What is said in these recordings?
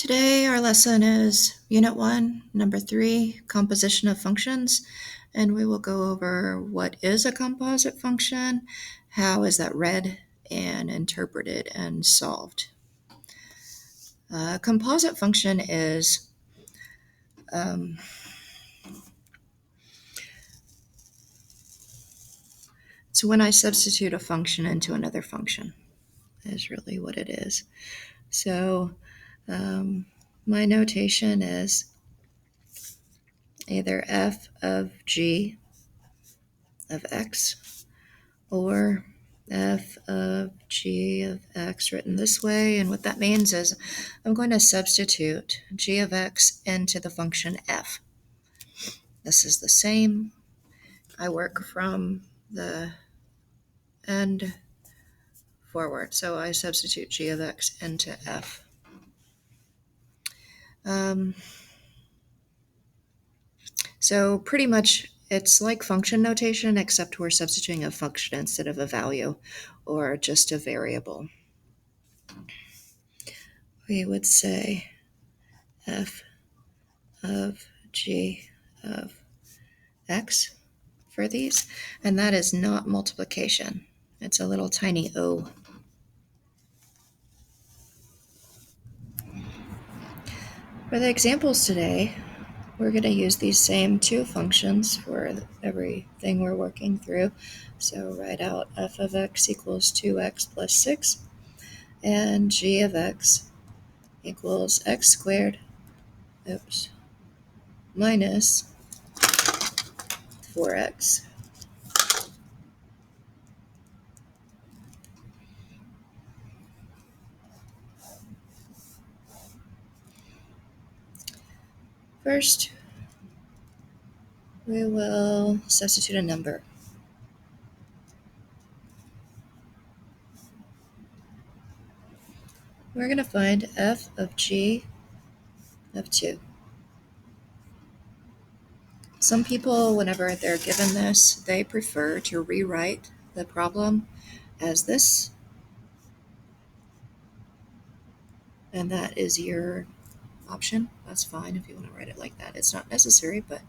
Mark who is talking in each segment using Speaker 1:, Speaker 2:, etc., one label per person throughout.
Speaker 1: Today our lesson is Unit 1, Number 3, Composition of Functions, and we will go over what is a composite function, how is that read and interpreted and solved. A composite function is so when I substitute a function into another function is really what it is. So my notation is either f of g of x or f of g of x written this way. And what that means is I'm going to substitute g of x into the function f. This is the same. I work from the end forward. So I substitute g of x into f. So pretty much it's like function notation, except we're substituting a function instead of a value or just a variable. We would say f of g of x for these, and that is not multiplication. It's a little tiny o. For the examples today, we're going to use these same two functions for everything we're working through. So write out f of x equals 2x plus 6, and g of x equals x squared minus 4x. First, we will substitute a number. We're going to find f of g of 2. Some people, whenever they're given this, they prefer to rewrite the problem as this. And that is your option. That's fine if you want to write it like that. It's not necessary, but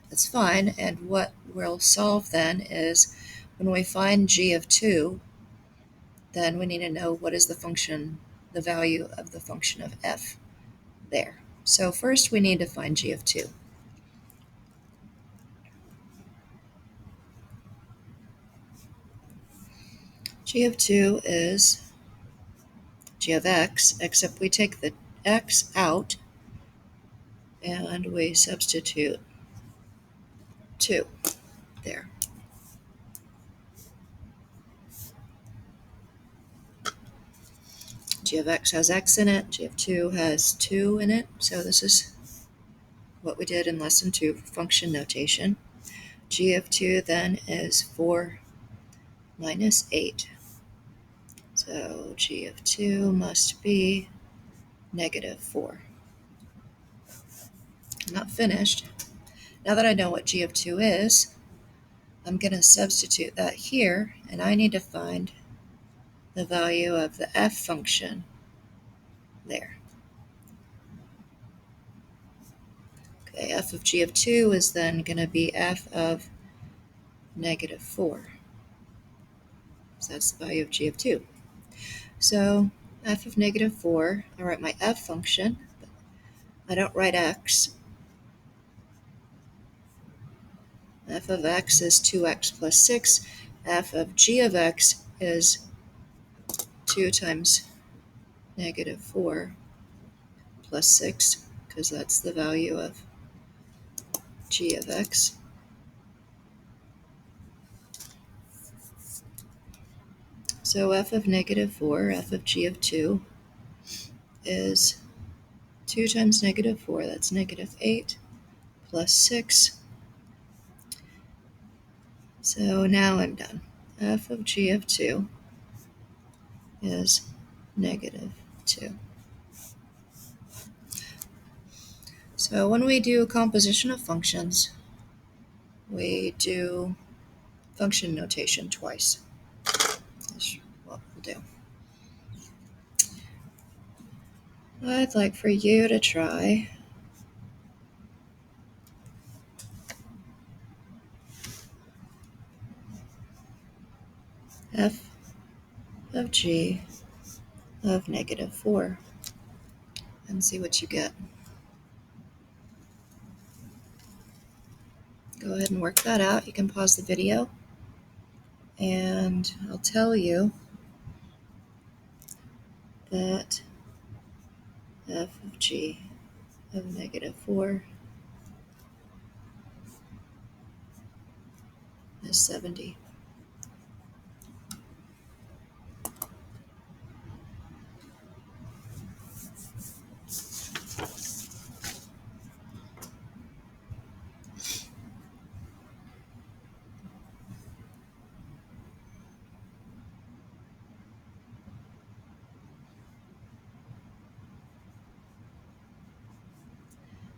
Speaker 1: that's fine. And what we'll solve then is when we find g of 2, then we need to know what is the function, the value of the function of f there. So first we need to find g of 2. G of 2 is g of x, except we take the x out and we substitute 2 there. G of x has x in it, g of 2 has 2 in it, so this is what we did in lesson 2 for function notation. G of 2 then is 4 minus 8. So g of 2 must be negative 4. I'm not finished. Now that I know what g of 2 is, I'm going to substitute that here, and I need to find the value of the f function there. Okay, f of g of 2 is then going to be f of negative 4. So that's the value of g of 2. So f of negative 4, I write my f function, but I don't write x. F of x is 2x plus 6. F of g of x is 2 times negative 4 plus 6, because that's the value of g of x. So f of negative 4, f of g of 2, is 2 times negative 4, that's negative 8, plus 6. So now I'm done. F of g of 2 is negative 2. So when we do composition of functions, we do function notation twice. That's what we'll do. I'd like for you to try f of g of -4 and see what you get. Go ahead and work that out. You can pause the video and I'll tell you that f of g of -4 is 70.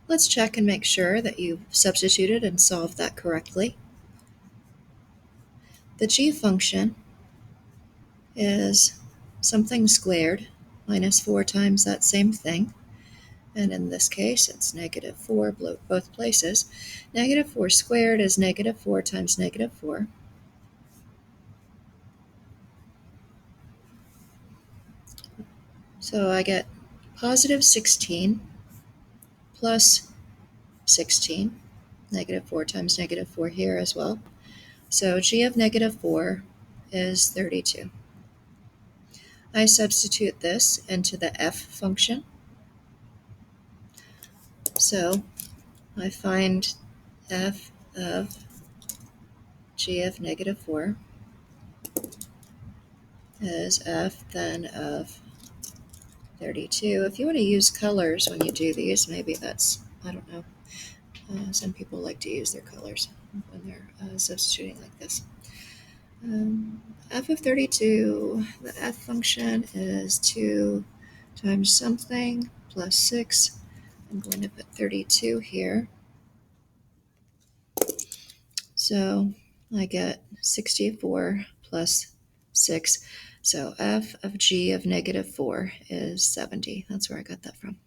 Speaker 1: Let's check and make sure that you've substituted and solved that correctly. The g function is something squared minus 4 times that same thing. And in this case, it's -4 both places. -4 squared is -4 times -4. So I get positive 16 plus 16. -4 times -4 here as well. So g of -4 is 32. I substitute this into the f function. So I find f of g of -4 is f then of 32. If you want to use colors when you do these, maybe that's, I don't know. Some people like to use their colors when they're substituting like this. F of 32, the f function is 2 times something plus 6. I'm going to put 32 here. So I get 64 plus 6. So f of g of -4 is 70. That's where I got that from.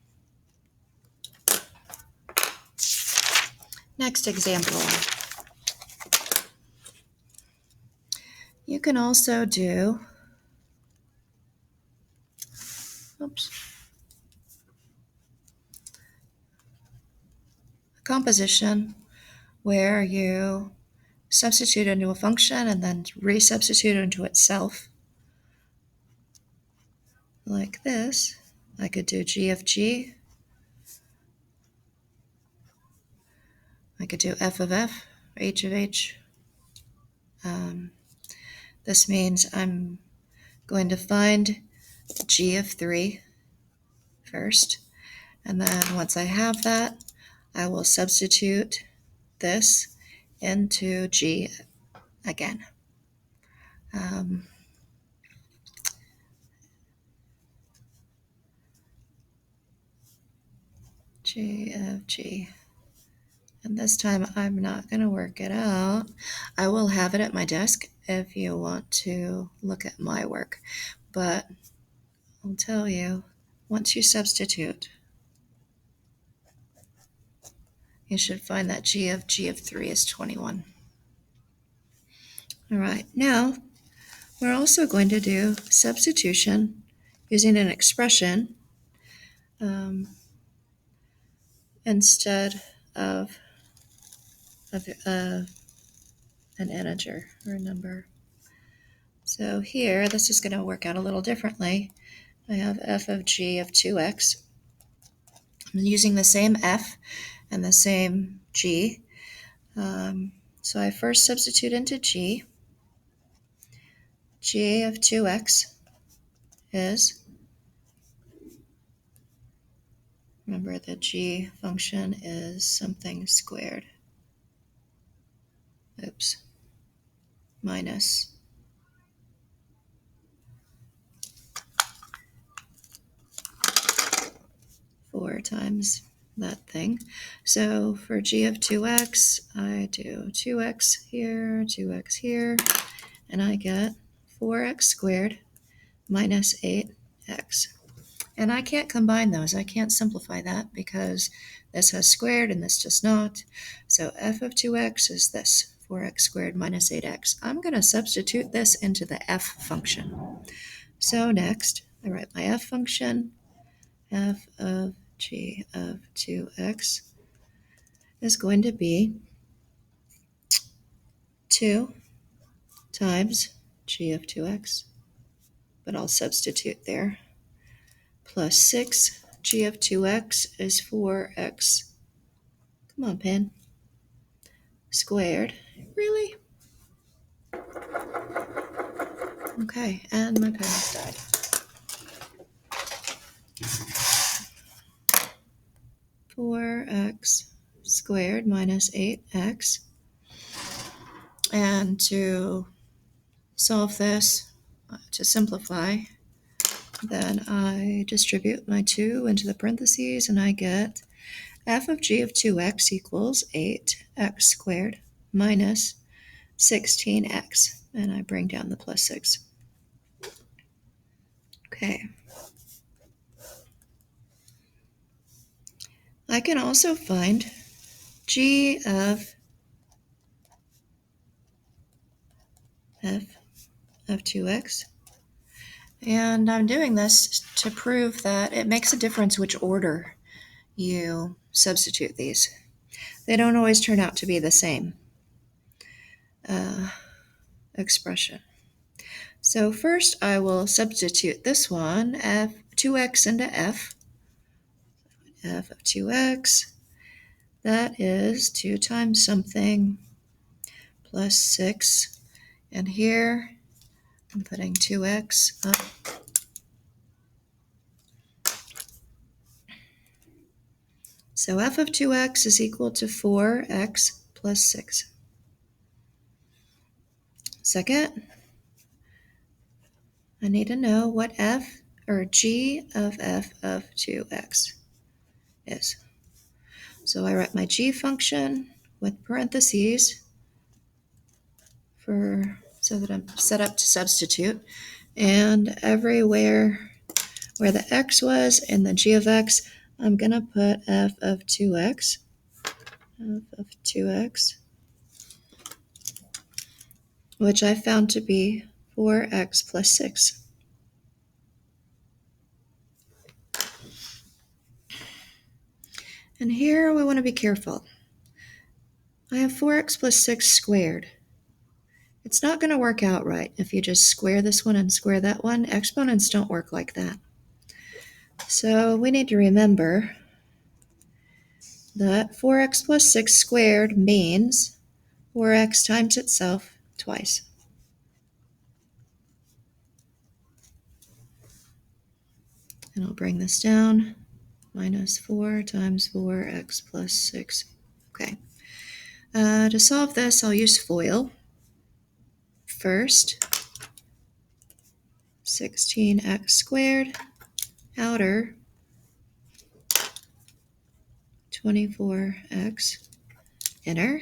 Speaker 1: Next example. You can also do, a composition where you substitute into a function and then resubstitute into itself. Like this. I could do g of g. I could do f of f, h of h. This means I'm going to find g of 3 first. And then once I have that, I will substitute this into g again. G of g. And this time I'm not going to work it out. I will have it at my desk if you want to look at my work. But I'll tell you, once you substitute, you should find that g of 3 is 21. All right, now we're also going to do substitution using an expression instead of an integer or a number. So here, this is going to work out a little differently. I have f of g of 2x. I'm using the same f and the same g. So I first substitute into g. G of 2x is, remember the g function is something squared. Minus 4 times that thing. So for g of 2x, I do 2x here, and I get 4x squared minus 8x. And I can't combine those. I can't simplify that because this has squared and this does not. So f of 2x is this, 4x squared minus 8x. I'm going to substitute this into the f function. So next, I write my f function. F of g of 2x is going to be 2 times g of 2x, but I'll substitute there, plus 6 g of 2x is 4x. Come on, pen. Squared. Really? Okay, and my pen has died. 4x squared minus 8x. And to solve this, to simplify, then I distribute my 2 into the parentheses and I get f of g of 2x equals 8x squared minus 16x. And I bring down the plus 6. Okay. I can also find g of f of 2x. And I'm doing this to prove that it makes a difference which order you substitute these. They don't always turn out to be the same expression. So first I will substitute this one, f 2x into f of 2x. That is 2 times something plus 6. And here I'm putting 2x up. So f of 2x is equal to 4x plus 6. Second, I need to know what f or g of f of 2x is. So I write my g function with parentheses so that I'm set up to substitute. And everywhere where the x was in the g of x, I'm going to put f of 2x. F of 2x, which I found to be 4x plus 6. And here we want to be careful. I have 4x plus 6 squared. It's not going to work out right if you just square this one and square that one. Exponents don't work like that. So we need to remember that 4x plus 6 squared means 4x times itself twice. And I'll bring this down. Minus 4 times 4x plus 6. Okay. To solve this, I'll use FOIL. First, 16x squared, outer 24x, inner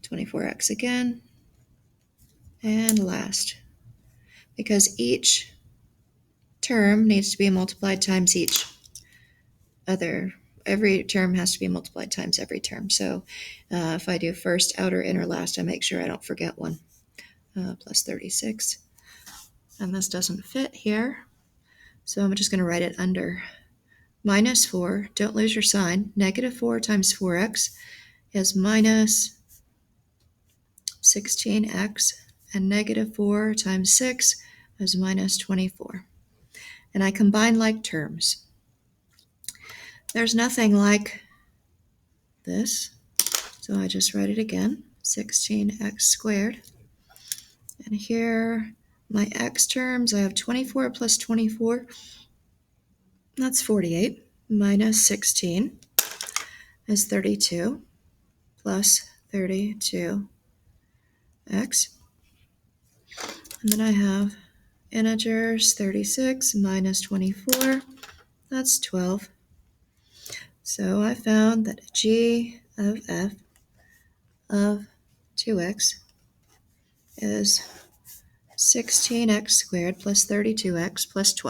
Speaker 1: 24x again, and last. Because each term needs to be multiplied times each other. Every term has to be multiplied times every term. So if I do first, outer, inner, last, I make sure I don't forget one. Plus 36. And this doesn't fit here. So I'm just going to write it under minus 4. Don't lose your sign. Negative 4 times 4x is minus 16x. And negative 4 times 6 is minus 24. And I combine like terms. There's nothing like this. So I just write it again. 16x squared. And here, my x terms, I have 24 plus 24. That's 48. Minus 16 is 32. Plus 32x. And then I have integers 36 minus 24. That's 12. So I found that g of f of 2x is 16x squared plus 32x plus 12.